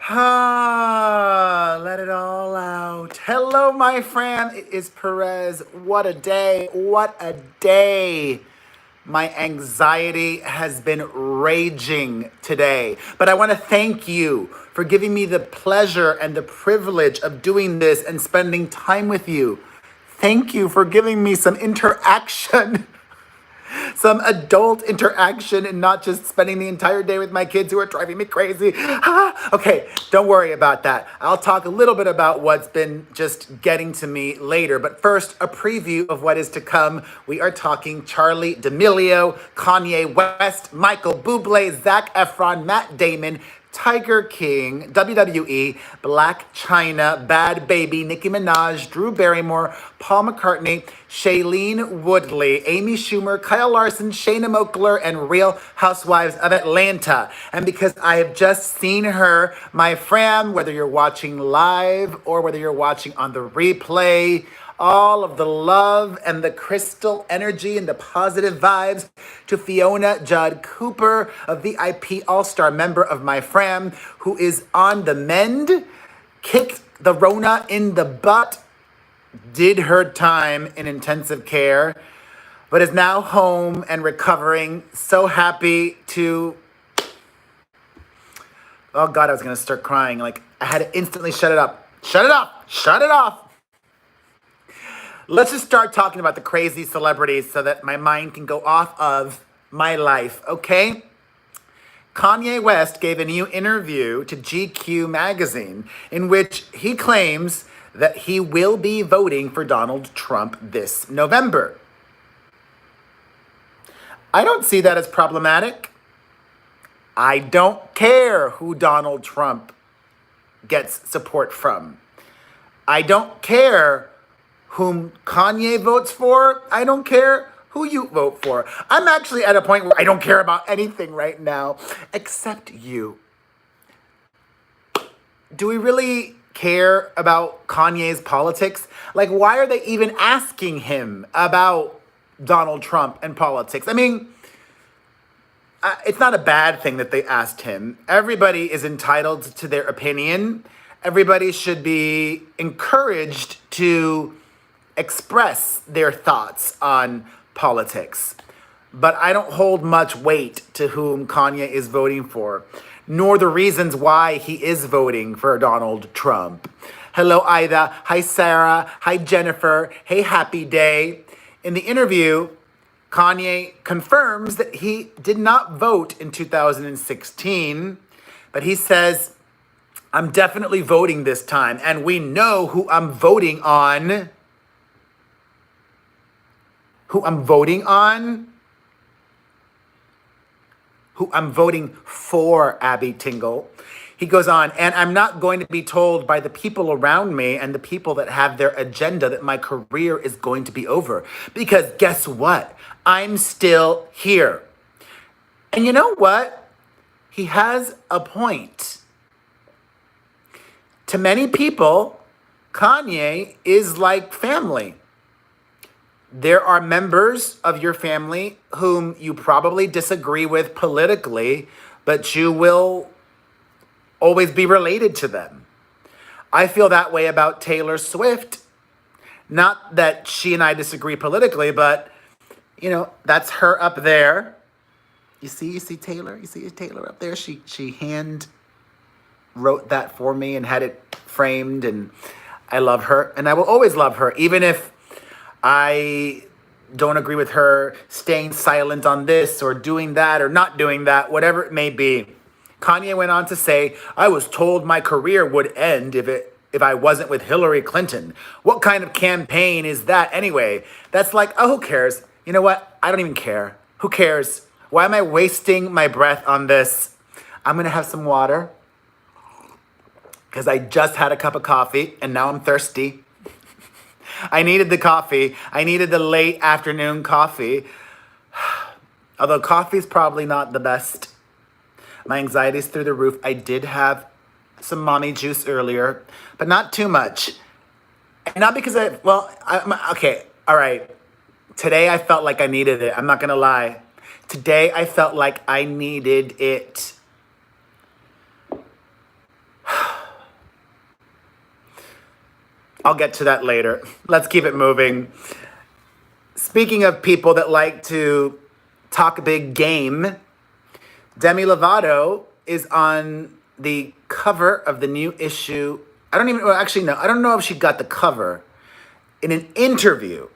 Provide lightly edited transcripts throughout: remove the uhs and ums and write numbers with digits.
Let it all out. Hello, my friend. It is Perez. What a day. What a day. My anxiety has been raging today. But I want to thank you for giving me the pleasure and the privilege of doing this and spending time with you. Thank you for giving me some interaction. Some adult interaction and not just spending the entire day with my kids who are driving me crazy. Okay, don't worry about that. I'll talk a little bit about what's been just getting to me later. But first, a preview of what is to come. We are talking Charli D'Amelio, Kanye West, Michael Bublé, Zac Efron, Matt Damon, Tiger King, WWE, Blac Chyna, Bhad Bhabie, Nicki Minaj, Drew Barrymore, Paul McCartney, Shailene Woodley, Amy Schumer, Kyle Larson, Shayna Mokler, and Real Housewives of Atlanta. And because I have just seen her, my friend, whether you're watching live or whether you're watching on the replay, all of the love and the crystal energy and the positive vibes to Fiona Judd Cooper, a VIP All-Star member of my fam, who is on the mend, kicked the Rona in the butt, did her time in intensive care, but is now home and recovering. So happy to... Oh God, I was gonna start crying. Like, I had to instantly shut it up. Shut it off! Shut it off! Let's just start talking about the crazy celebrities so that my mind can go off of my life, okay? Kanye West gave a new interview to GQ magazine in which he claims that he will be voting for Donald Trump this November. I don't see that as problematic. I don't care who Donald Trump gets support from. I don't care whom Kanye votes for. I don't care who you vote for. I'm actually at a point where I don't care about anything right now except you. Do we really care about Kanye's politics? Like, why are they even asking him about Donald Trump and politics? I mean, it's not a bad thing that they asked him. Everybody is entitled to their opinion. Everybody should be encouraged to express their thoughts on politics. But I don't hold much weight to whom Kanye is voting for, nor the reasons why he is voting for Donald Trump. Hello, Ida. Hi, Sarah. Hi, Jennifer. Hey, happy day. In the interview, Kanye confirms that he did not vote in 2016, but he says, I'm definitely voting this time, and we know who I'm voting on. Who I'm voting for, Abby Tingle. He goes on, and I'm not going to be told by the people around me and the people that have their agenda that my career is going to be over. Because guess what? I'm still here. And you know what? He has a point. To many people, Kanye is like family. There are members of your family whom you probably disagree with politically, but you will always be related to them. I feel that way about Taylor Swift. Not that she and I disagree politically, but, you know, that's her up there. You see Taylor? You see Taylor up there? She hand wrote that for me and had it framed, and I love her, and I will always love her, even if I don't agree with her staying silent on this or doing that or not doing that, whatever it may be. Kanye went on to say, I was told my career would end if I wasn't with Hillary Clinton. What kind of campaign is that anyway? That's like, oh, who cares? You know what? I don't even care. Who cares? Why am I wasting my breath on this? I'm going to have some water because I just had a cup of coffee and now I'm thirsty. I needed the coffee. I needed the late afternoon coffee. Although coffee's probably not the best. My anxiety's through the roof. I did have some mommy juice earlier, but not too much. And not because okay, all right. Today I felt like I needed it. I'm not gonna lie. Today I felt like I needed it. I'll get to that later. Let's keep it moving. Speaking of people that like to talk a big game, Demi Lovato is on the cover of the new issue. I don't even, well, actually, no, I don't know if she got the cover. In an interview.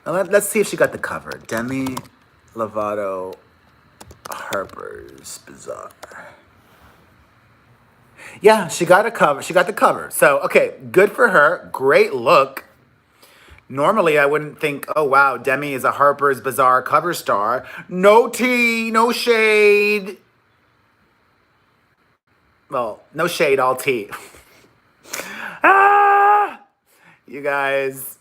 Now let's see if she got the cover. Demi Lovato, Harper's Bazaar. Yeah, she got a cover. She got the cover. So, okay, good for her. Great look. Normally, I wouldn't think, oh, wow, Demi is a Harper's Bazaar cover star. No tea, no shade. Well, no shade, all tea. You guys,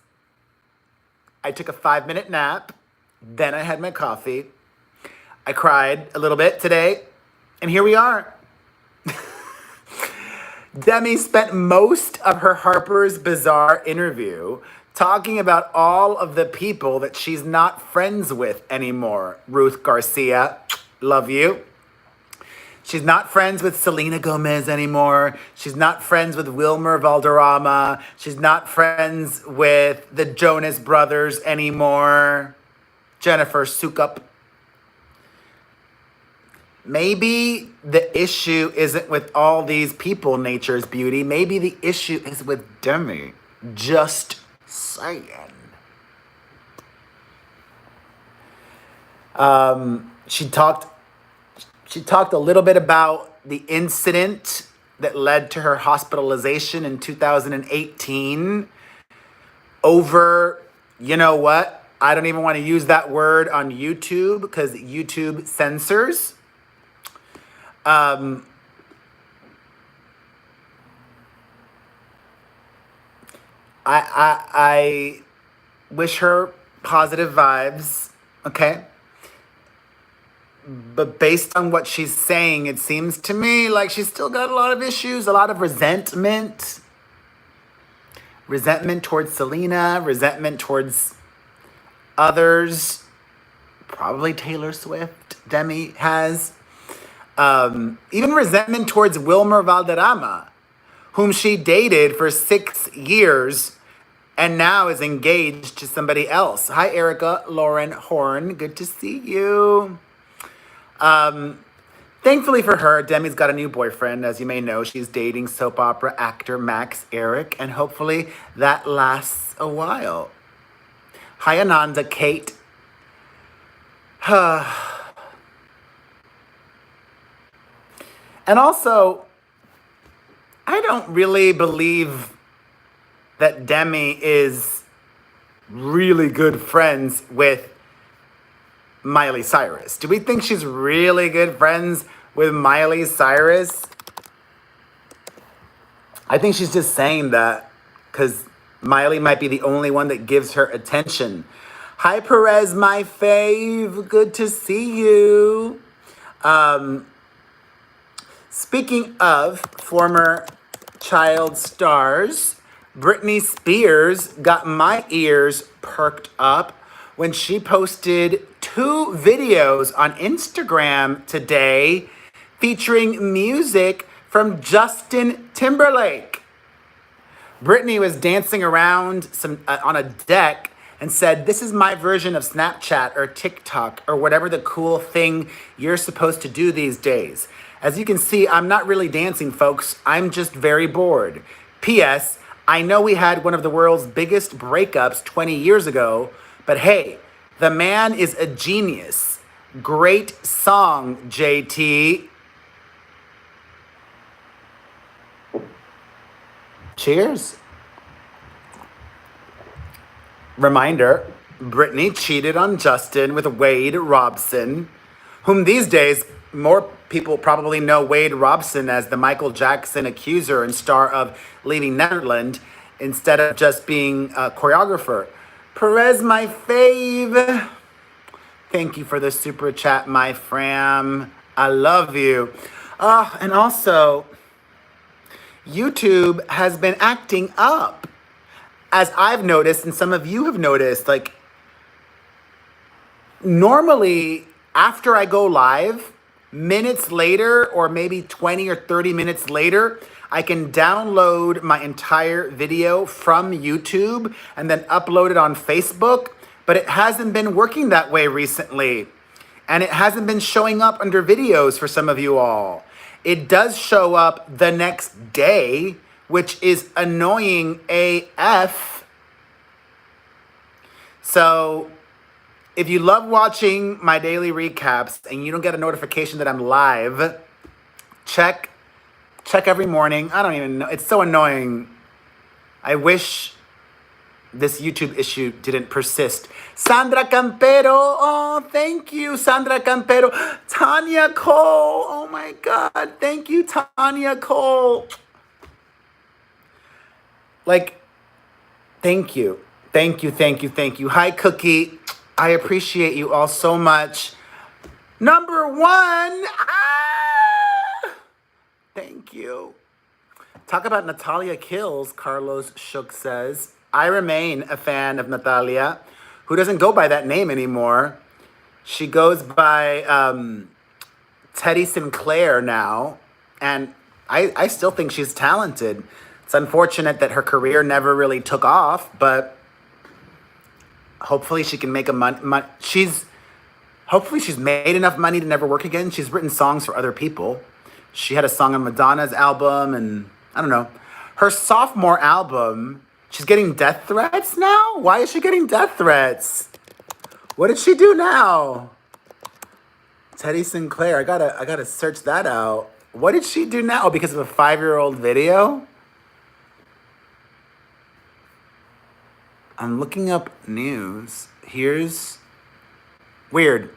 I took a 5-minute nap. Then I had my coffee. I cried a little bit today. And here we are. Demi spent most of her Harper's Bazaar interview talking about all of the people that she's not friends with anymore. Ruth Garcia, love you. She's not friends with Selena Gomez anymore. She's not friends with Wilmer Valderrama. She's not friends with the Jonas Brothers anymore. Jennifer Sukup. Maybe the issue isn't with all these people, Nature's Beauty. Maybe the issue is with Demi. Just saying. She talked a little bit about the incident that led to her hospitalization in 2018 over, you know what? I don't even want to use that word on YouTube because YouTube censors. I wish her positive vibes, okay? But based on what she's saying, it seems to me like she's still got a lot of issues, a lot of resentment. Resentment towards Selena, resentment towards others. Probably Taylor Swift, Demi has. Even resentment towards Wilmer Valderrama, whom she dated for 6 years and now is engaged to somebody else. Hi, Erica Lauren Horn. Good to see you. Thankfully for her, Demi's got a new boyfriend. As you may know, she's dating soap opera actor Max Eric, and hopefully that lasts a while. Hi, Ananda, Kate. And also, I don't really believe that Demi is really good friends with Miley Cyrus. Do we think she's really good friends with Miley Cyrus? I think she's just saying that because Miley might be the only one that gives her attention. Hi, Perez, my fave. Good to see you. Speaking of former child stars, Britney Spears got my ears perked up when she posted 2 videos on Instagram today featuring music from Justin Timberlake. Britney was dancing around on a deck and said, "This is my version of Snapchat or TikTok or whatever the cool thing you're supposed to do these days. As you can see, I'm not really dancing, folks. I'm just very bored. P.S. I know we had one of the world's biggest breakups 20 years ago, but hey, the man is a genius. Great song, JT." Cheers. Reminder, Britney cheated on Justin with Wade Robson, whom these days more people probably know Wade Robson as the Michael Jackson accuser and star of Leaving Neverland instead of just being a choreographer. Perez, my fave. Thank you for the super chat, my fam. I love you. And also, YouTube has been acting up. As I've noticed, and some of you have noticed, like, normally after I go live, minutes later, or maybe 20 or 30 minutes later, I can download my entire video from YouTube and then upload it on Facebook, but it hasn't been working that way recently. And it hasn't been showing up under videos for some of you all. It does show up the next day, which is annoying AF. So if you love watching my daily recaps and you don't get a notification that I'm live, check every morning. I don't even know. It's so annoying. I wish this YouTube issue didn't persist. Sandra Campero. Oh, thank you, Sandra Campero. Tanya Cole. Oh my God. Thank you, Tanya Cole. Like, thank you. Thank you, thank you, thank you. Hi, Cookie. I appreciate you all so much. Number one. Thank you. Talk about Natalia Kills, Carlos Shook says. I remain a fan of Natalia, who doesn't go by that name anymore. She goes by Teddy Sinclair now, and I still think she's talented. It's unfortunate that her career never really took off, but hopefully she can make hopefully she's made enough money to never work again. She's written songs for other people. She had a song on Madonna's album, and I don't know. Her sophomore album, she's getting death threats now? Why is she getting death threats? What did she do now? Teddy Sinclair, I gotta search that out. What did she do now? Oh, because of a 5-year-old video? I'm looking up news. Here's weird.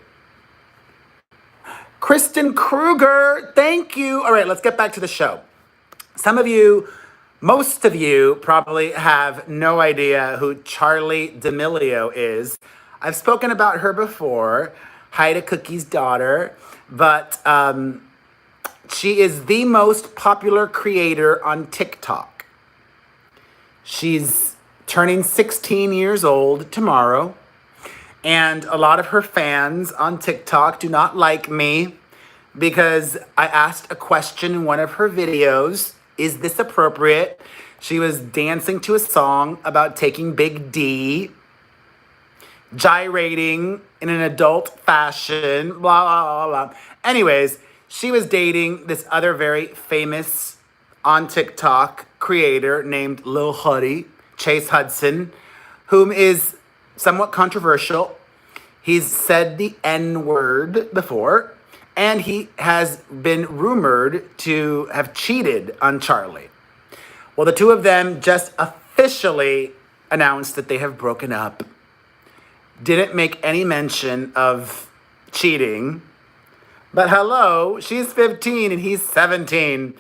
Kristen Kruger, thank you. All right, let's get back to the show. Most of you probably have no idea who Charli D'Amelio is. I've spoken about her before. Hi to Cookie's daughter. But she is the most popular creator on TikTok. She's turning 16 years old tomorrow. And a lot of her fans on TikTok do not like me because I asked a question in one of her videos. Is this appropriate? She was dancing to a song about taking Big D, gyrating in an adult fashion, blah, blah, blah, blah. Anyways, she was dating this other very famous on TikTok creator named Lil Huddy, Chase Hudson, whom is somewhat controversial. He's said the N-word before, and he has been rumored to have cheated on Charli. Well, the two of them just officially announced that they have broken up. Didn't make any mention of cheating. But hello, she's 15 and he's 17.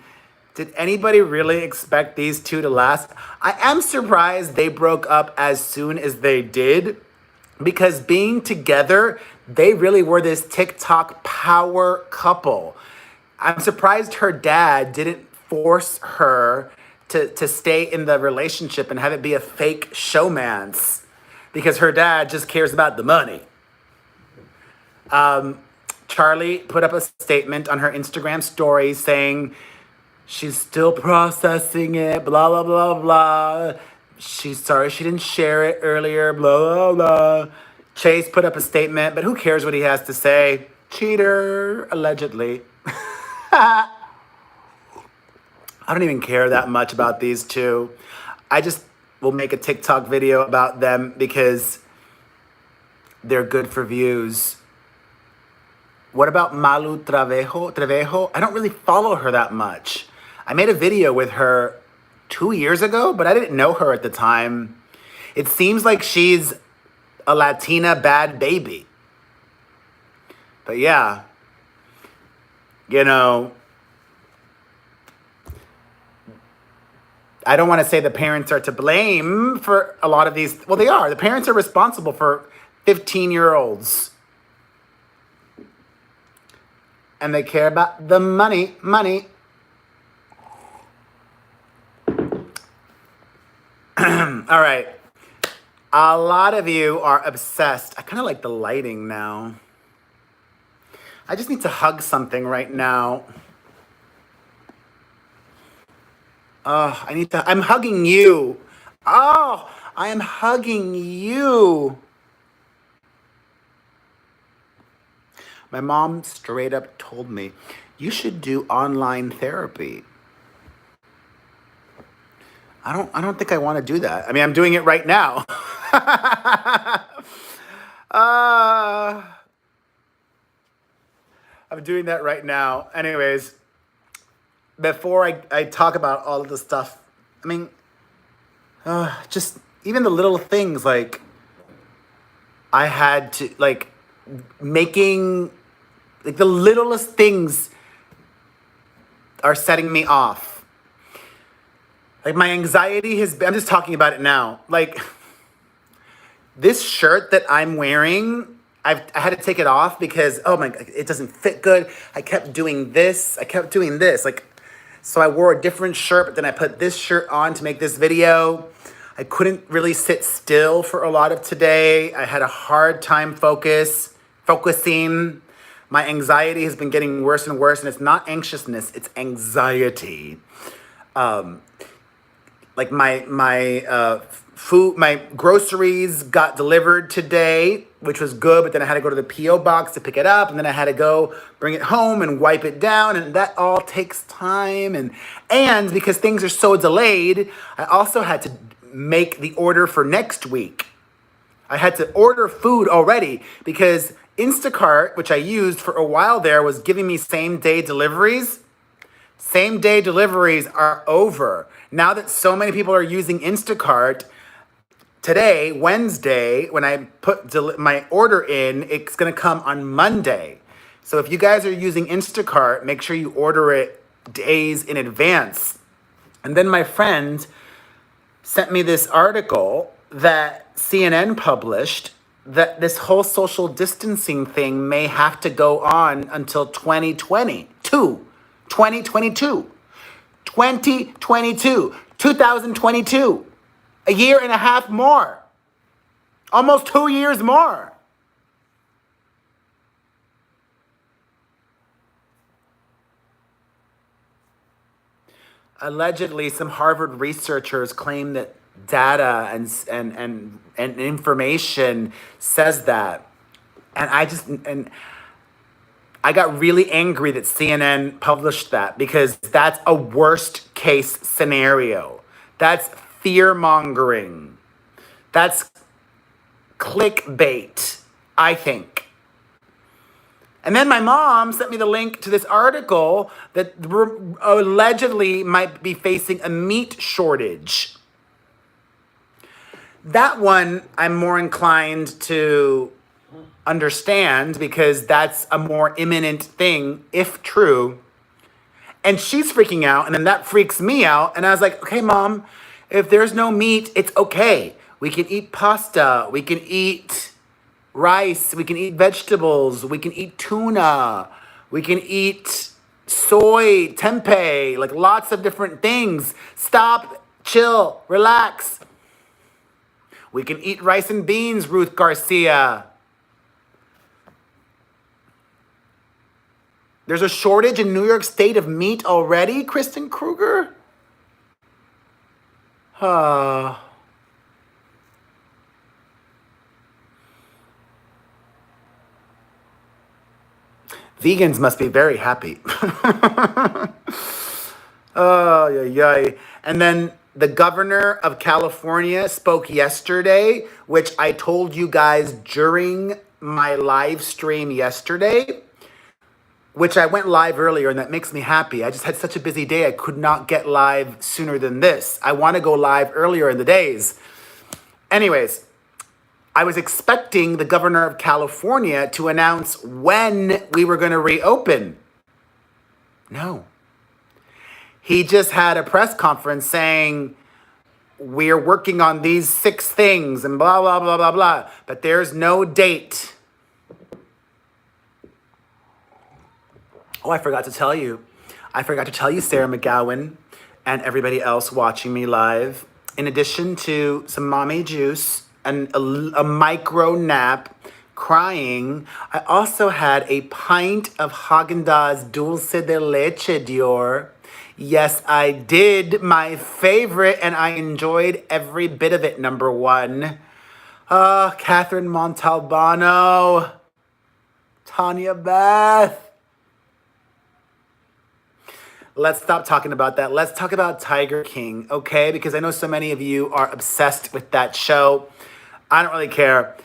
Did anybody really expect these two to last? I am surprised they broke up as soon as they did, because being together, they really were this TikTok power couple. I'm surprised her dad didn't force her to stay in the relationship and have it be a fake showmance, because her dad just cares about the money. Charli put up a statement on her Instagram story saying she's still processing it, blah, blah, blah, blah. She's sorry she didn't share it earlier, blah, blah, blah. Chase put up a statement, but who cares what he has to say? Cheater, allegedly. I don't even care that much about these two. I just will make a TikTok video about them because they're good for views. What about Malu Trevejo? I don't really follow her that much. I made a video with her 2 years ago, but I didn't know her at the time. It seems like she's a Latina Bhad Bhabie. But yeah, you know, I don't want to say the parents are to blame for a lot of these. Well, they are. The parents are responsible for 15-year-olds. And they care about the money. All right. A lot of you are obsessed. I kind of like the lighting now. I just need to hug something right now. I'm hugging you. Oh, I am hugging you. My mom straight up told me, you should do online therapy. I don't think I want to do that. I mean, I'm doing it right now. uh, I'm doing that right now. Anyways, before I talk about all of the stuff, I mean, just even the little things like I had to, like, making, like, the littlest things are setting me off. Like, my anxiety has been, I'm just talking about it now. Like, this shirt that I'm wearing, I had to take it off because, oh my, it doesn't fit good. I kept doing this. Like, so I wore a different shirt, but then I put this shirt on to make this video. I couldn't really sit still for a lot of today. I had a hard time focusing. My anxiety has been getting worse and worse, and it's not anxiousness, it's anxiety. Like my groceries got delivered today, which was good, but then I had to go to the P.O. box to pick it up, and then I had to go bring it home and wipe it down, and that all takes time. And because things are so delayed, I also had to make the order for next week. I had to order food already because Instacart, which I used for a while there, was giving me same-day deliveries. Same-day deliveries are over. Now that so many people are using Instacart, today, Wednesday, when I put my order in, it's going to come on Monday. So if you guys are using Instacart, make sure you order it days in advance. And then my friend sent me this article that CNN published that this whole social distancing thing may have to go on until 2022, 2022, a year and a half more, almost 2 years more. Allegedly, some Harvard researchers claim that data and information says that. And I got really angry that CNN published that because that's a worst case scenario. That's fear mongering. That's clickbait, I think. And then my mom sent me the link to this article that allegedly might be facing a meat shortage. That one I'm more inclined to understand because that's a more imminent thing, if true. And she's freaking out, and then that freaks me out. And I was like, okay, Mom, if there's no meat, it's okay. We can eat pasta. We can eat rice, we can eat vegetables, we can eat tuna, we can eat soy, tempeh, like lots of different things. Stop, chill, relax. We can eat rice and beans, Ruth Garcia. There's a shortage in New York State of meat already, Kristen Kruger? Vegans must be very happy. Oh, yeah. And then the governor of California spoke yesterday, which I told you guys during my live stream yesterday, which I went live earlier, and that makes me happy. I just had such a busy day, I could not get live sooner than this. I want to go live earlier in the days. Anyways, I was expecting the governor of California to announce when we were going to reopen. No. He just had a press conference saying, we're working on these 6 things and blah, blah, blah, blah, blah. But there's no date. Oh, I forgot to tell you. Sarah McGowan, and everybody else watching me live. In addition to some mommy juice, and a micro nap, crying, I also had a pint of Haagen-Dazs Dulce de Leche, Dior, Yes, I did. My favorite, and I enjoyed every bit of it. Number one. Catherine Montalbano. Tanya Beth. Let's stop talking about that. Let's talk about Tiger King, okay? Because I know so many of you are obsessed with that show. I don't really care.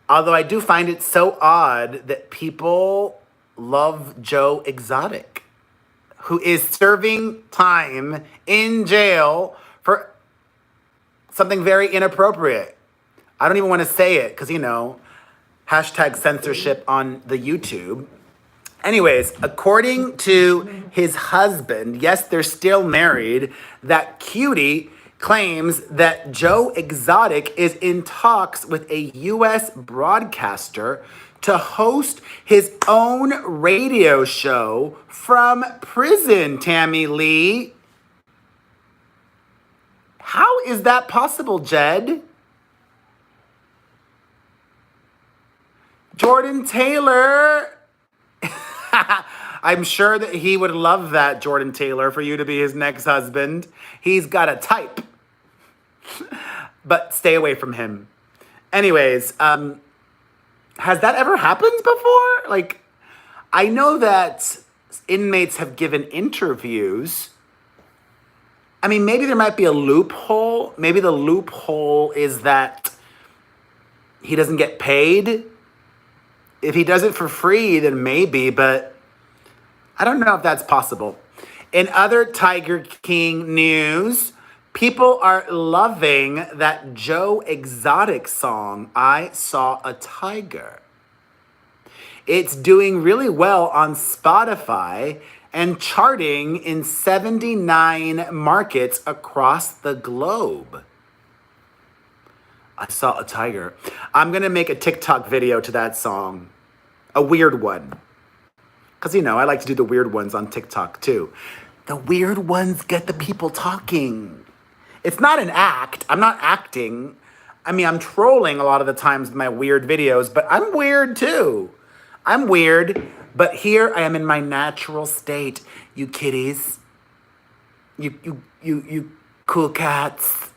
Although I do find it so odd that people love Joe Exotic, who is serving time in jail for something very inappropriate. I don't even want to say it because, hashtag censorship on the YouTube. Anyways, according to his husband, yes, they're still married, that cutie claims that Joe Exotic is in talks with a U.S. broadcaster to host his own radio show from prison, Tammy Lee. How is that possible, Jed? Jordan Taylor. I'm sure that he would love that, Jordan Taylor, for you to be his next husband. He's got a type. But stay away from him. Anyways, has that ever happened before? Like, I know that inmates have given interviews. I mean, maybe there might be a loophole. Maybe the loophole is that he doesn't get paid. If he does it for free, then maybe, but I don't know if that's possible. In other Tiger King news, people are loving that Joe Exotic song, I Saw a Tiger. It's doing really well on Spotify and charting in 79 markets across the globe. I Saw a Tiger. I'm going to make a TikTok video to that song. A weird one. Because, I like to do the weird ones on TikTok too. The weird ones get the people talking. It's not an act. I'm not acting. I mean, I'm trolling a lot of the times with my weird videos, but I'm weird too. I'm weird, but here I am in my natural state. You kitties. You cool cats.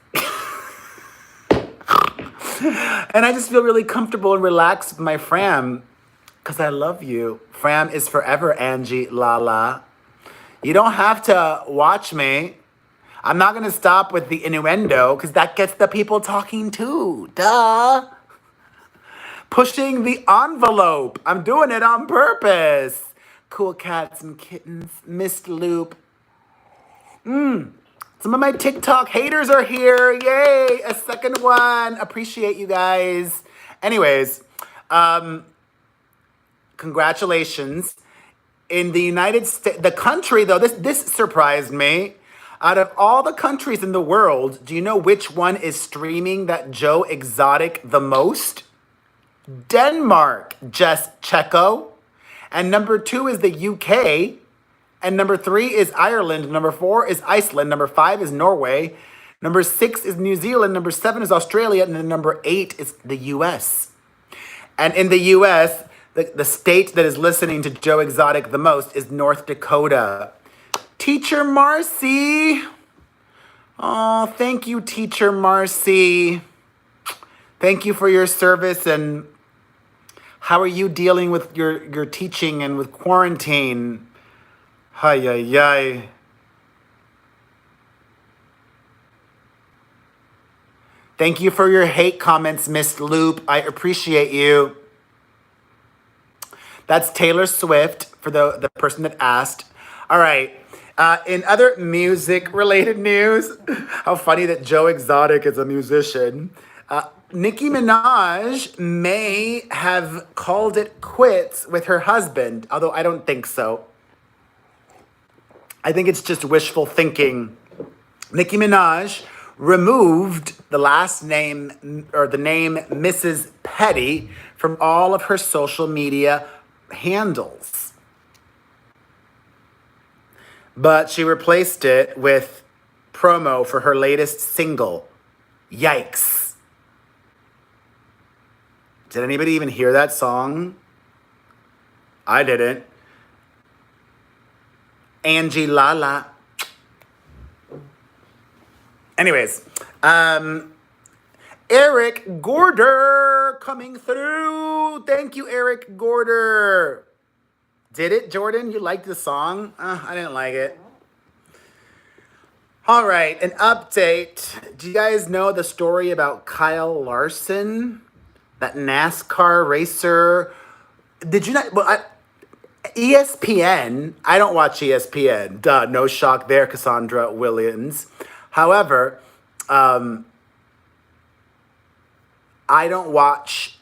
And I just feel really comfortable and relaxed with my Fram. Because I love you. Fram is forever, Angie Lala. You don't have to watch me. I'm not going to stop with the innuendo because that gets the people talking too. Duh. Pushing the envelope. I'm doing it on purpose. Cool cats and kittens. Missed loop. Some of my TikTok haters are here. Yay. A second one. Appreciate you guys. Anyways, congratulations. In the United States, the country though, this surprised me. Out of all the countries in the world, do you know which one is streaming that Joe Exotic the most? Denmark, just Checo. And number 2 is the UK. And number 3 is Ireland. Number 4 is Iceland. Number 5 is Norway. Number 6 is New Zealand. Number 7 is Australia. And then number 8 is the US. And in the US, the state that is listening to Joe Exotic the most is North Dakota. Teacher Marcy. Oh, thank you, Teacher Marcy. Thank you for your service. And how are you dealing with your teaching and with quarantine? Hi, ay, ay. Thank you for your hate comments, Miss Loop. I appreciate you. That's Taylor Swift for the person that asked. All right. In other music-related news, how funny that Joe Exotic is a musician. Nicki Minaj may have called it quits with her husband, although I don't think so. I think it's just wishful thinking. Nicki Minaj removed the last name or the name Mrs. Petty from all of her social media handles. But she replaced it with promo for her latest single, Yikes. Did anybody even hear that song? I didn't. Angie Lala. Anyways, Eric Gorder coming through. Thank you, Eric Gorder. Did it, Jordan? You liked the song? I didn't like it. All right, an update. Do you guys know the story about Kyle Larson, that NASCAR racer? Did you not? Well, ESPN, I don't watch ESPN. Duh, no shock there, Cassandra Williams. However, I don't watch,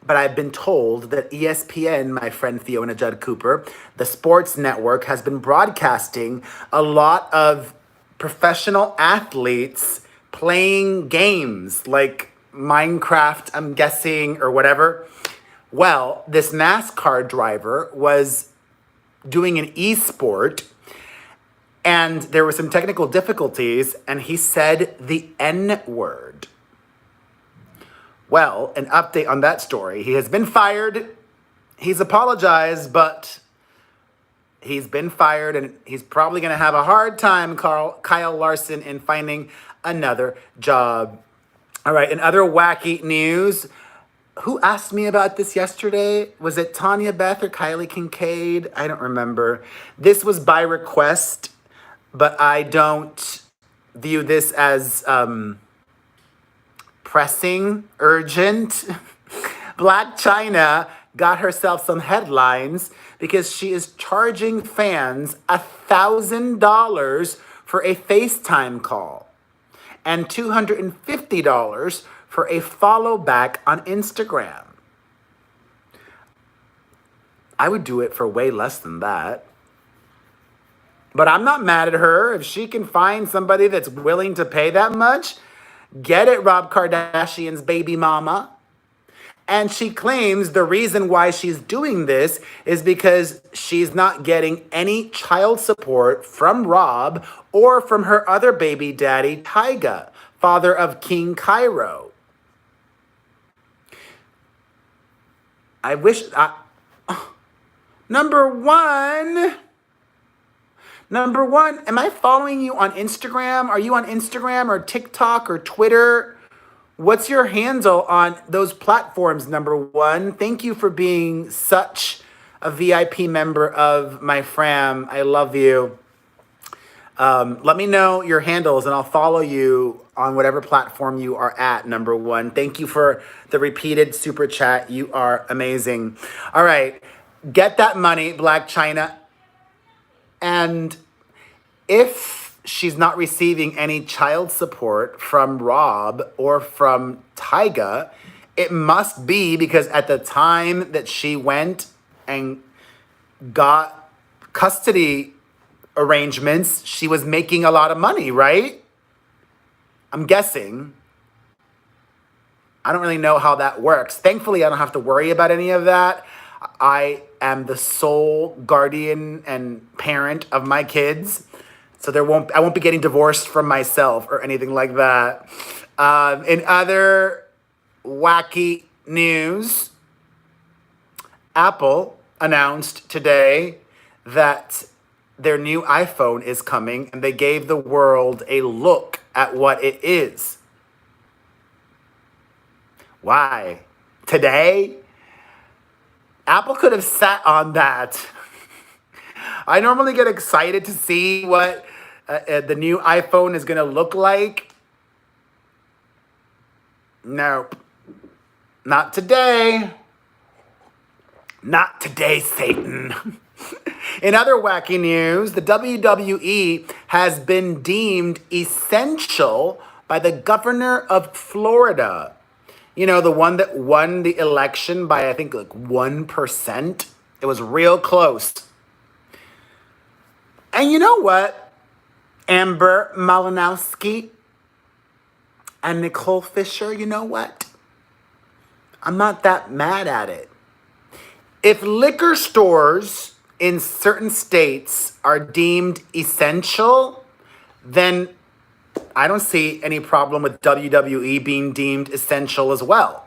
but I've been told that ESPN, my friend Fiona Judd Cooper, the sports network, has been broadcasting a lot of professional athletes playing games like Minecraft, I'm guessing, or whatever. Well, this NASCAR driver was doing an e-sport and there were some technical difficulties and he said the N-word. Well, an update on that story. He has been fired. He's apologized, but he's been fired and he's probably going to have a hard time, Kyle Larson, in finding another job. All right, in other wacky news, who asked me about this yesterday? Was it Tanya Beth or Kylie Kincaid? I don't remember. This was by request, but I don't view this as pressing, urgent. Blac Chyna got herself some headlines because she is charging fans $1,000 for a FaceTime call and $250 for a follow back on Instagram. I would do it for way less than that. But I'm not mad at her. If she can find somebody that's willing to pay that much, get it, Rob Kardashian's baby mama. And she claims the reason why she's doing this is because she's not getting any child support from Rob or from her other baby daddy, Tyga, father of King Cairo. I wish... Number one, am I following you on Instagram? Are you on Instagram or TikTok or Twitter? What's your handle on those platforms, number one? Thank you for being such a VIP member of my fam. I love you. Let me know your handles and I'll follow you on whatever platform you are at, number one. Thank you for the repeated super chat. You are amazing. All right. Get that money, Blac Chyna. And if she's not receiving any child support from Rob or from Tyga, it must be because at the time that she went and got custody arrangements, she was making a lot of money, right? I'm guessing. I don't really know how that works. Thankfully, I don't have to worry about any of that. I am the sole guardian and parent of my kids. So I won't be getting divorced from myself or anything like that. In other wacky news, Apple announced today that their new iPhone is coming, and they gave the world a look at what it is. Why? Today? Apple could have sat on that. I normally get excited to see what the new iPhone is going to look like. Nope. Not today. Not today, Satan. In other wacky news, the WWE has been deemed essential by the governor of Florida. You know, the one that won the election by, I think, like 1%. It was real close. And you know what? Amber Malinowski and Nicole Fisher, you know what? I'm not that mad at it. If liquor stores in certain states are deemed essential, then I don't see any problem with WWE being deemed essential as well.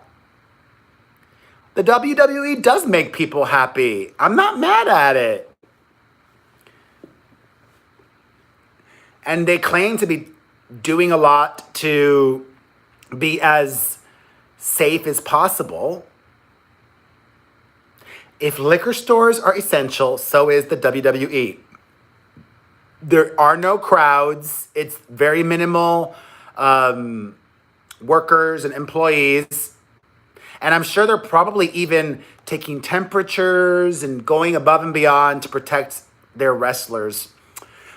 The WWE does make people happy. I'm not mad at it. And they claim to be doing a lot to be as safe as possible. If liquor stores are essential, so is the WWE. There are no crowds. It's very minimal workers and employees. And I'm sure they're probably even taking temperatures and going above and beyond to protect their wrestlers.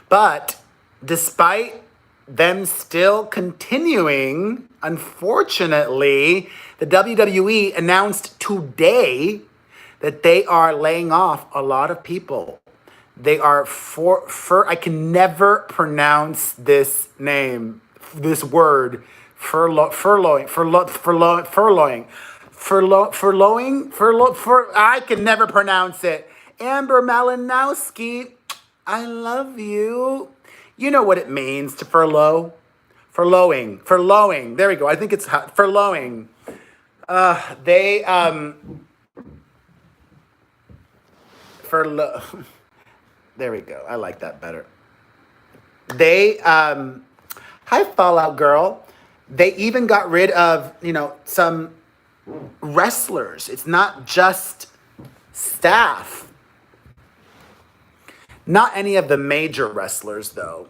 But despite them still continuing, unfortunately, the WWE announced today that they are laying off a lot of people. They are I can never pronounce this name, this word, I can never pronounce it. Amber Malinowski, I love you. You know what it means to furlough? Furloughing. There we go. I think it's furloughing. They, furlough. There we go. I like that better. They, hi Fallout Girl. They even got rid of, some wrestlers. It's not just staff. Not any of the major wrestlers, though.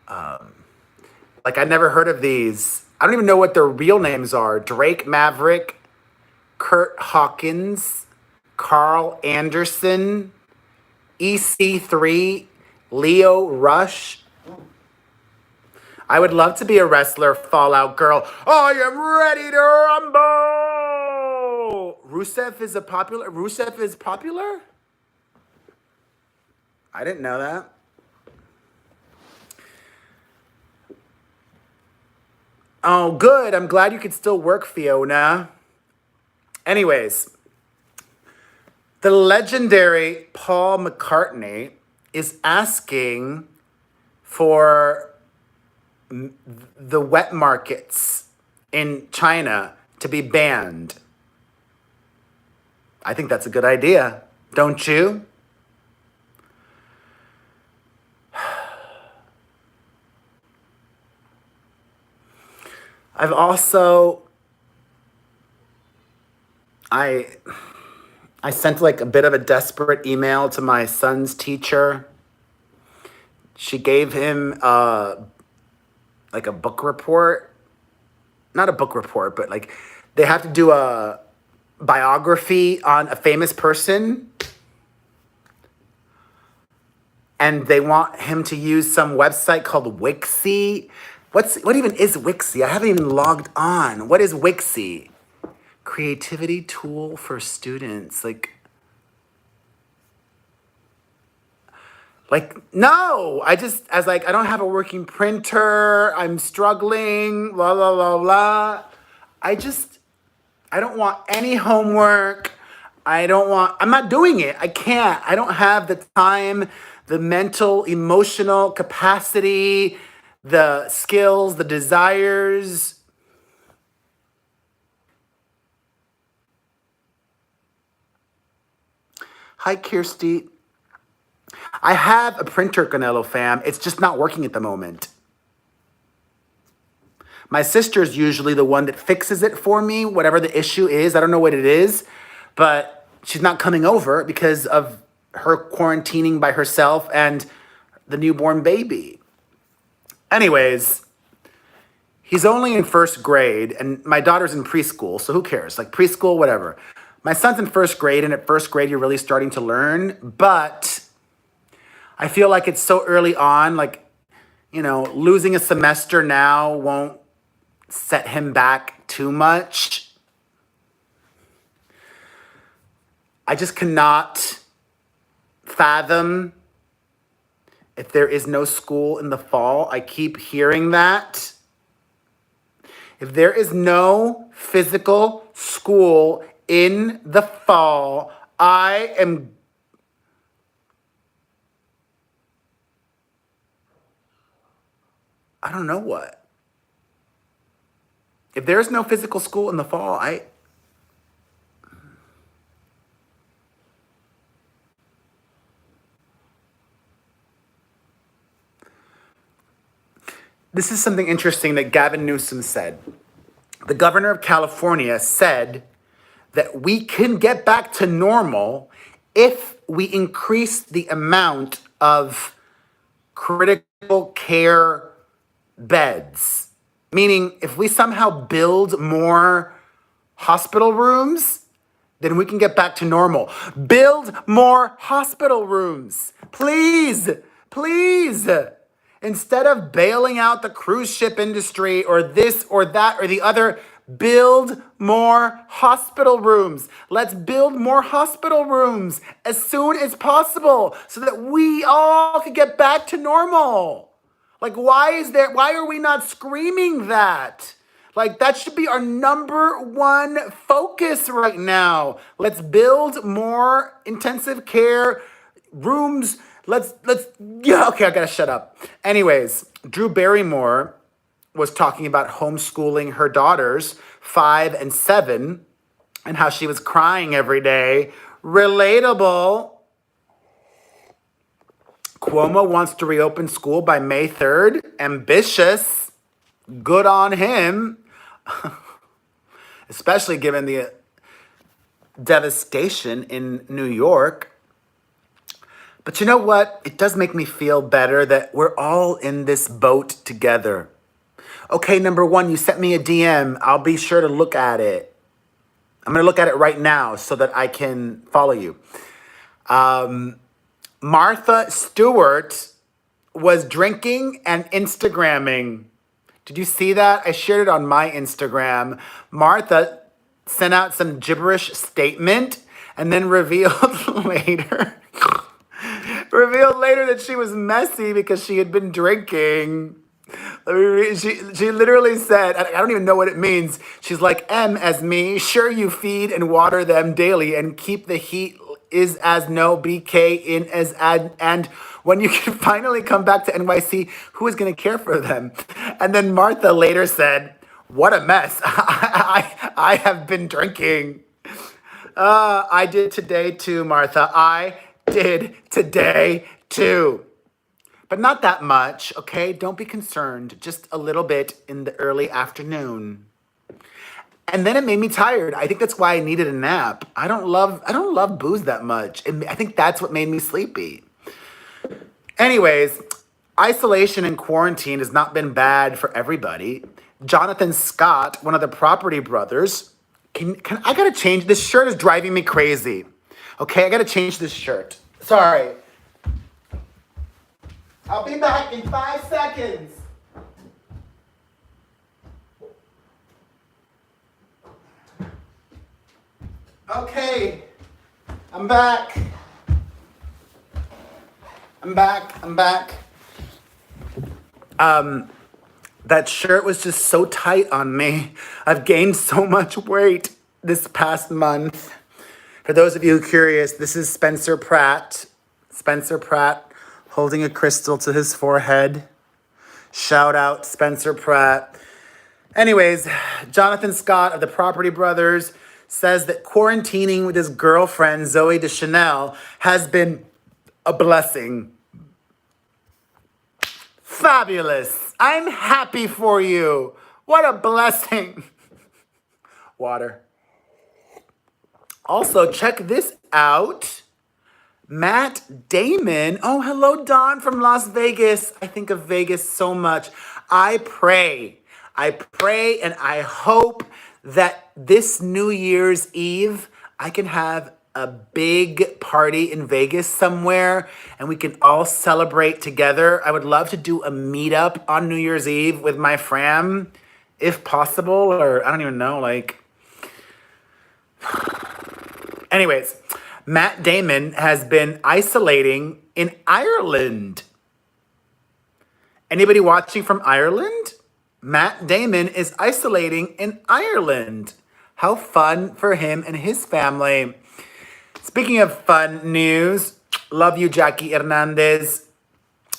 Like, I never heard of these. I don't even know what their real names are. Drake Maverick, Kurt Hawkins, Carl Anderson, EC3, Leo Rush. I would love to be a wrestler, Fallout Girl. I am ready to rumble! Rusev is popular? I didn't know that. Oh, good. I'm glad you could still work, Fiona. Anyways, the legendary Paul McCartney is asking for the wet markets in China to be banned. I think that's a good idea, don't you? I've also, I sent like a bit of a desperate email to my son's teacher. She gave him like a book report. Not a book report, but like they have to do a biography on a famous person. And they want him to use some website called Wixie. What even is Wixie? I haven't even logged on. What is Wixie? Creativity tool for students. Like no, I don't have a working printer. I'm struggling, blah, blah, blah, blah. I don't want any homework. I'm not doing it. I can't. I don't have the time, the mental, emotional capacity, the skills, the desires. Hi, Kirsty. I have a printer, Canelo fam. It's just not working at the moment. My sister's usually the one that fixes it for me, whatever the issue is. I don't know what it is, but she's not coming over because of her quarantining by herself and the newborn baby. Anyways, he's only in first grade, and my daughter's in preschool, so who cares? Like preschool, whatever. My son's in first grade, and at first grade, you're really starting to learn, but I feel like it's so early on, like, losing a semester now won't set him back too much. I just cannot fathom if there is no school in the fall. I keep hearing that. If there is no physical school in the fall, I don't know what. If there's no physical school in the fall, This is something interesting that Gavin Newsom said. The governor of California said that we can get back to normal if we increase the amount of critical care beds. Meaning, if we somehow build more hospital rooms, then we can get back to normal. Build more hospital rooms. Please, please. Instead of bailing out the cruise ship industry or this or that or the other, build more hospital rooms. Let's build more hospital rooms as soon as possible so that we all can get back to normal. Like, why are we not screaming that? Like, that should be our number one focus right now. Let's build more intensive care rooms. Yeah, okay, I gotta shut up. Anyways, Drew Barrymore was talking about homeschooling her daughters, 5 and 7, and how she was crying every day. Relatable. Cuomo wants to reopen school by May 3rd. Ambitious. Good on him. Especially given the devastation in New York. But you know what? It does make me feel better that we're all in this boat together. Okay, number one, you sent me a DM. I'll be sure to look at it. I'm going to look at it right now so that I can follow you. Martha Stewart was drinking and Instagramming. Did you see that? I shared it on my Instagram. Martha sent out some gibberish statement and then revealed later that she was messy because she had been drinking. She literally said, I don't even know what it means. She's like, M as me, sure you feed and water them daily and keep the heat is as no BK in as ad, and when you can finally come back to NYC, who is going to care for them? And then Martha later said, what a mess. I have been drinking. I did today too, Martha. I did today too. But not that much, okay? Don't be concerned. Just a little bit in the early afternoon. And then it made me tired. I think that's why I needed a nap. I don't love booze that much. And I think that's what made me sleepy. Anyways, isolation and quarantine has not been bad for everybody. Jonathan Scott, one of the Property Brothers, I gotta change, this shirt is driving me crazy. Okay, I gotta change this shirt. Sorry. I'll be back in 5 seconds. Okay, I'm back. That shirt was just so tight on me. I've gained so much weight this past month. For those of you curious, this is Spencer Pratt. Spencer Pratt holding a crystal to his forehead. Shout out Spencer Pratt. Anyways, Jonathan Scott of the Property Brothers says that quarantining with his girlfriend, Zooey Deschanel, has been a blessing. Fabulous. I'm happy for you. What a blessing. Water. Also, check this out. Matt Damon. Oh, hello, Don from Las Vegas. I think of Vegas so much. I pray and I hope that this New Year's Eve, I can have a big party in Vegas somewhere and we can all celebrate together. I would love to do a meetup on New Year's Eve with my fam, if possible, or I don't even know, like. Anyways, Matt Damon has been isolating in Ireland. Anybody watching from Ireland? Matt Damon is isolating in Ireland. How fun for him and his family. Speaking of fun news, love you, Jackie Hernandez.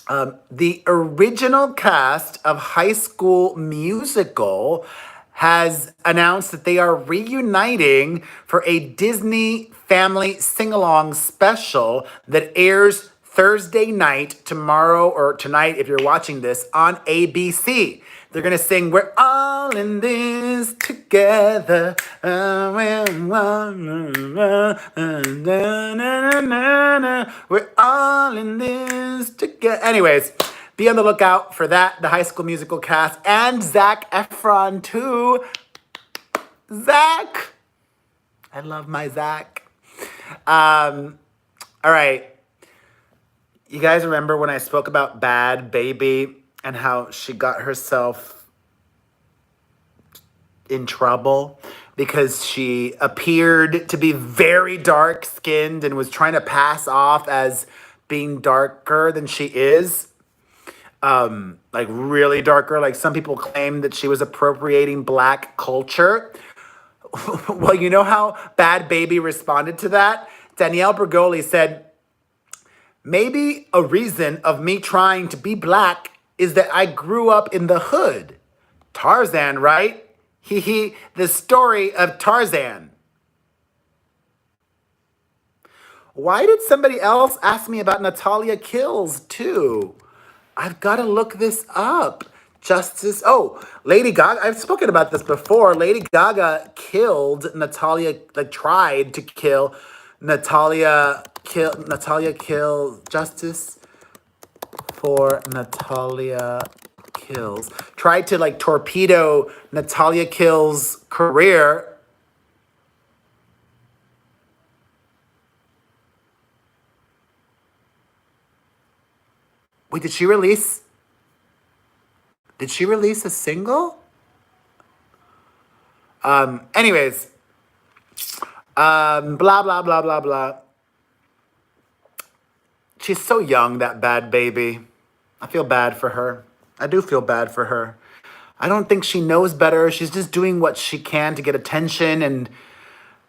The original cast of High School Musical has announced that they are reuniting for a Disney Family Sing-Along special that airs Thursday night, tomorrow or tonight, if you're watching this, on ABC. They're going to sing, "We're all in this together. We're all in this together." Anyways, be on the lookout for that, the High School Musical cast, and Zac Efron too. Zac! I love my Zac. All right. You guys remember when I spoke about Bhad Bhabie and how she got herself in trouble because she appeared to be very dark-skinned and was trying to pass off as being darker than she is? Like really darker. Like some people claim that she was appropriating Black culture. Well, you know how Bhad Bhabie responded to that? Danielle Bregoli said, "Maybe a reason of me trying to be Black is that I grew up in the hood. Tarzan, right? He, the story of Tarzan." Why did somebody else ask me about Natalia Kills too? I've got to look this up. Justice. Oh, Lady Gaga. I've spoken about this before. Lady Gaga killed Natalia, like tried to kill Natalia. Kill. Justice for Natalia Kills. Tried to like torpedo Natalia Kills' career. Wait, did she release a single? Anyways, blah, blah, blah, blah, blah. She's so young, that Bhad Bhabie. I feel bad for her. I do feel bad for her. I don't think she knows better. She's just doing what she can to get attention and,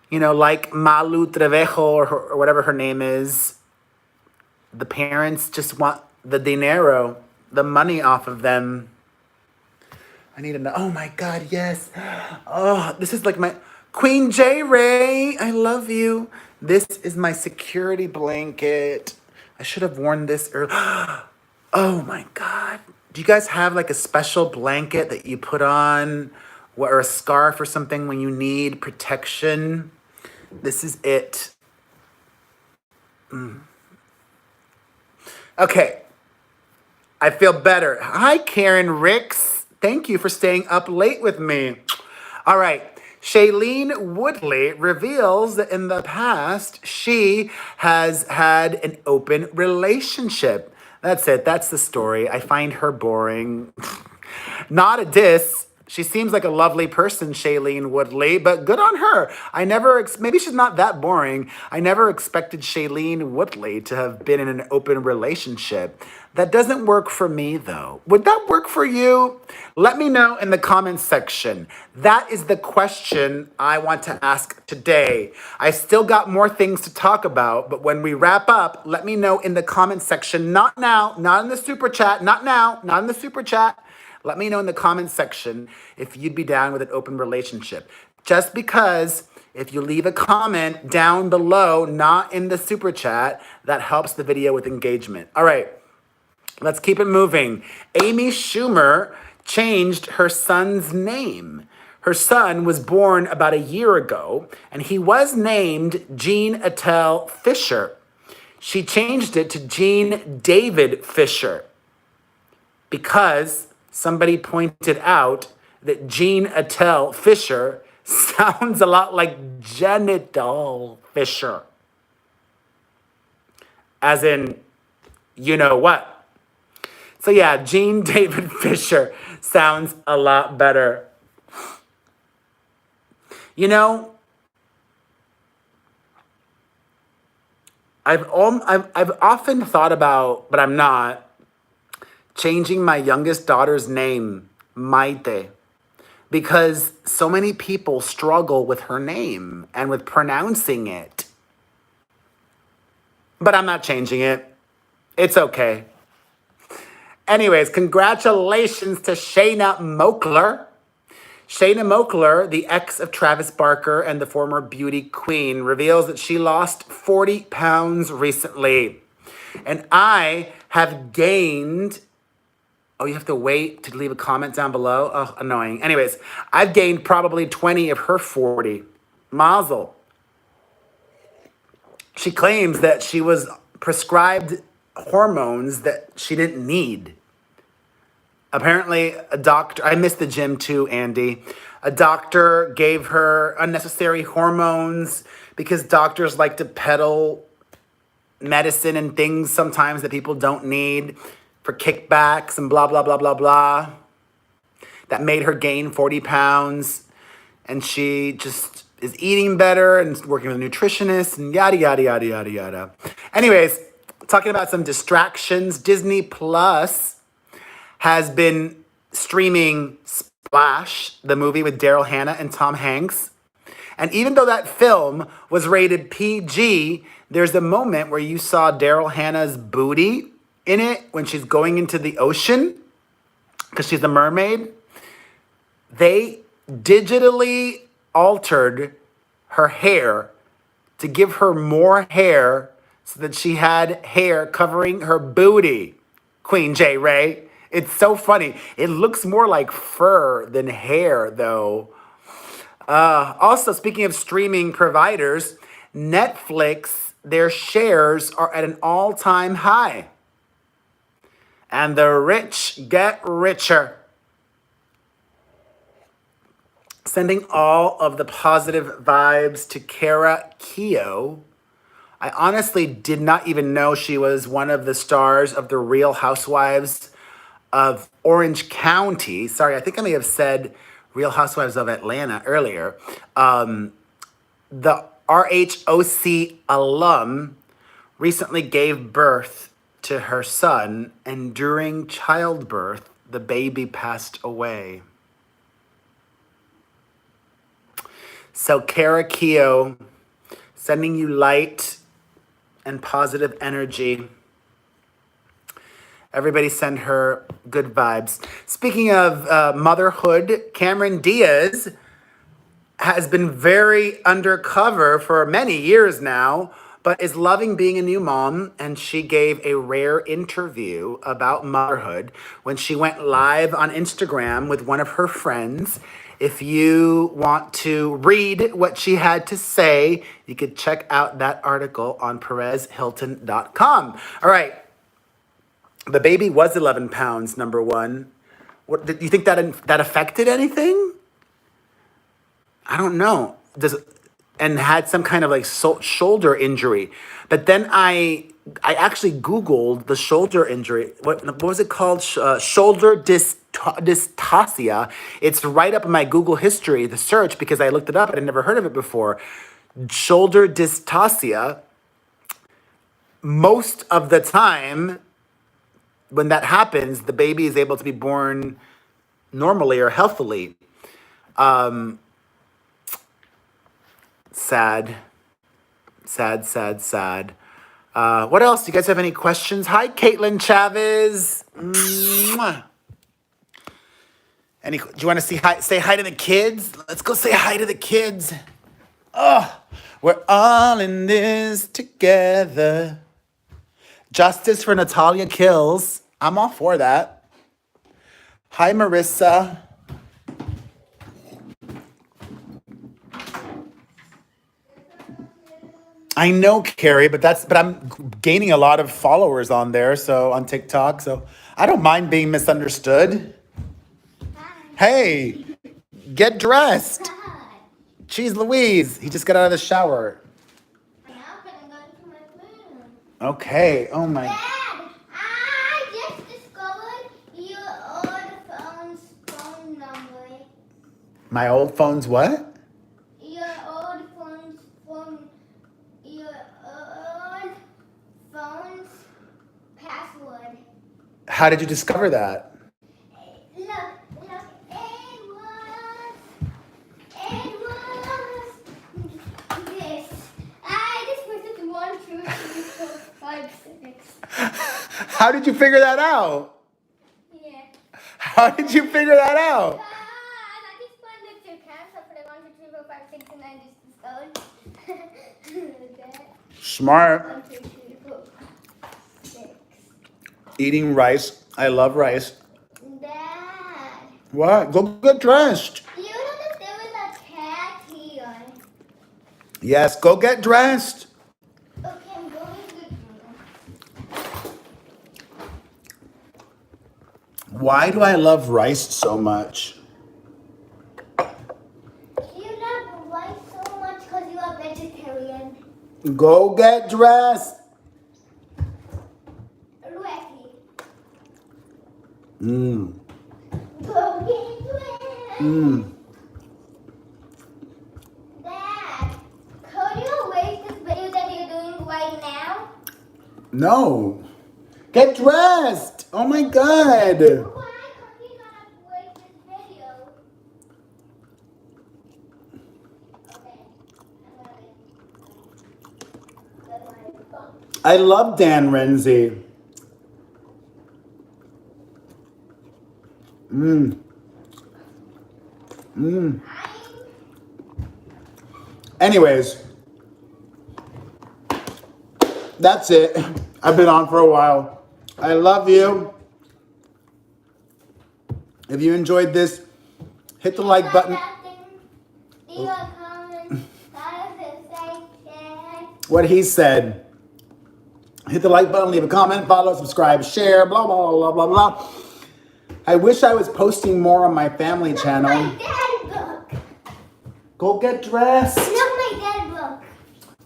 you know, like Malu Trevejo or whatever her name is. The parents just want the dinero, the money off of them. I need to know. Oh my God, yes. Oh, this is like my Queen J. Ray. I love you. This is my security blanket. I should have worn this earlier. Oh my God. Do you guys have like a special blanket that you put on or a scarf or something when you need protection? This is it. Okay. I feel better. Hi, Karen Ricks. Thank you for staying up late with me. All right. Shailene Woodley reveals that in the past, she has had an open relationship. That's it. That's the story. I find her boring. Not a diss. She seems like a lovely person, Shailene Woodley, but good on her. Maybe she's not that boring. I never expected Shailene Woodley to have been in an open relationship. That doesn't work for me, though. Would that work for you? Let me know in the comments section. That is the question I want to ask today. I still got more things to talk about, but when we wrap up, let me know in the comments section. Not now, not in the super chat, not now, not in the super chat. Let me know in the comments section if you'd be down with an open relationship. Just because if you leave a comment down below, not in the super chat, that helps the video with engagement. All right, let's keep it moving. Amy Schumer changed her son's name. Her son was born about a year ago, and he was named Gene Attell Fisher. She changed it to Gene David Fisher because somebody pointed out that Gene Attell Fisher sounds a lot like genital Fisher. As in, you know what? So yeah, Gene David Fisher sounds a lot better. You know, I've often thought about, but I'm not, changing my youngest daughter's name, Maite, because so many people struggle with her name and with pronouncing it. But I'm not changing it. It's okay. Anyways, congratulations to Shayna Mokler. Shayna Mokler, the ex of Travis Barker and the former beauty queen, reveals that she lost 40 pounds recently. And I have gained, oh, you have to wait to leave a comment down below? Oh, annoying. Anyways, I've gained probably 20 of her 40. Mazel. She claims that she was prescribed hormones that she didn't need. Apparently, a doctor, I missed the gym too, Andy. A doctor gave her unnecessary hormones because doctors like to peddle medicine and things sometimes that people don't need for kickbacks and blah, blah, blah, blah, blah. That made her gain 40 pounds. And she just is eating better and working with a nutritionist and yada, yada, yada, yada, yada. Anyways, talking about some distractions, Disney Plus has been streaming Splash, the movie with Daryl Hannah and Tom Hanks. And even though that film was rated PG, there's a moment where you saw Daryl Hannah's booty in it when she's going into the ocean because she's a mermaid. They digitally altered her hair to give her more hair so that she had hair covering her booty. Queen J. Ray. It's so funny. It looks more like fur than hair, though. Also, speaking of streaming providers, Netflix, their shares are at an all-time high. And the rich get richer. Sending all of the positive vibes to Kara Keough. I honestly did not even know she was one of the stars of the Real Housewives of Orange County. Sorry, I think I may have said Real Housewives of Atlanta earlier. The RHOC alum recently gave birth to her son, and during childbirth, the baby passed away. So Kara Keough, sending you light and positive energy. Everybody send her good vibes. Speaking of motherhood, Cameron Diaz has been very undercover for many years now, but is loving being a new mom. And she gave a rare interview about motherhood when she went live on Instagram with one of her friends. If you want to read what she had to say, you could check out that article on PerezHilton.com. All right. The baby was 11 pounds, number one. What, do you think that affected anything? I don't know. And had some kind of like shoulder injury. But then I actually Googled the shoulder injury. What was it called? Shoulder dystocia. It's right up in my Google history, the search, because I looked it up and I'd never heard of it before. Shoulder dystocia. Most of the time, when that happens, the baby is able to be born normally or healthily. Sad. What else? Do you guys have any questions? Hi, Caitlin Chavez. Mwah. Do you want to say hi to the kids? Let's go say hi to the kids. Oh, we're all in this together. Justice for Natalia Kills. I'm all for that. Hi, Marissa. I know, Carrie, but I'm gaining a lot of followers on there, so on TikTok, so I don't mind being misunderstood. Hey, get dressed. Cheese Louise. He just got out of the shower. Okay. Oh my. Dad, I just discovered your old phone's phone number. My old phone's what? Your old phone's password. How did you discover that? Look, it was this. I just put it 1, 2, 3, 4, 5, 6. How did you figure that out? Yeah. How did you figure that out? I just wanted to cancel for the 1, 2, 3, 4, 5, 6, and I just discovered that. Smart. 1, 2, 3, 4. Eating rice. I love rice. Dad. What? Go get dressed. You know that there was a cat here. Yes, go get dressed. Okay, I'm going to the room. Why do I love rice so much? You love rice so much because you are vegetarian. Go get dressed. Ready. Mmm. Go get dressed. Mmm. Dad, could you erase this video that you're doing right now? No. Get dressed. Oh my God. Why can't you not erase this video? Okay. I'm gonna I love Dan Renzi. Mmm. Mmm. Anyways, that's it. I've been on for a while. I love you. If you enjoyed this, hit the like button. What he said. Hit the like button, leave a comment, follow, subscribe, share, blah, blah, blah, blah, blah. I wish I was posting more on my family channel. My dad book. Go get dressed. Look, my dad book.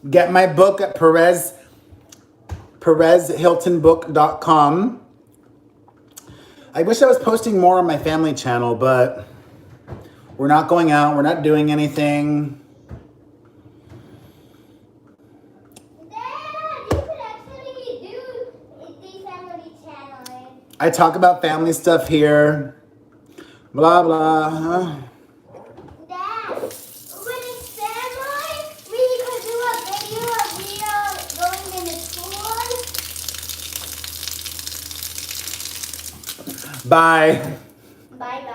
Get my book at PerezHiltonBook.com. I wish I was posting more on my family channel, but we're not going out. We're not doing anything. Dad, you could actually do the family channel. I talk about family stuff here. Blah, blah. Dad, when it's family, we could do a video of we are going in the school. Bye. Bye bye.